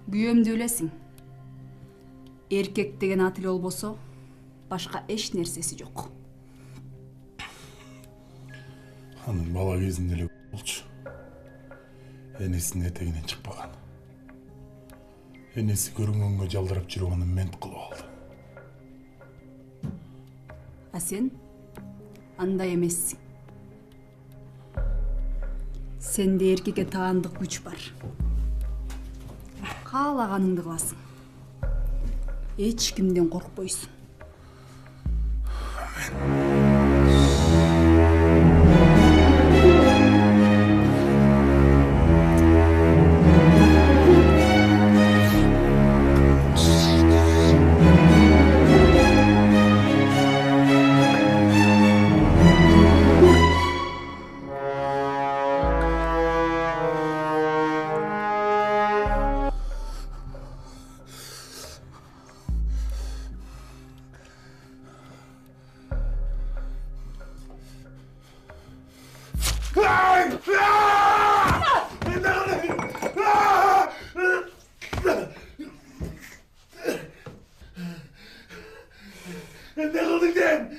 Күйөөмдү билесиң. Эркек деген аты эле болбосо, башка эч нерсеси жок. Анын бала кезинде эле болчу. Энесинин этегинен чыкпаган. Энеси көрүнгөнгө жалдырап жүрүп аны мент кылып алды. А сен андай эмессиң. Сенде эркекке таандык күч бар. Каалаганыңды кыласың. Эч кимден коркпойсуң. Ne kıldın sen?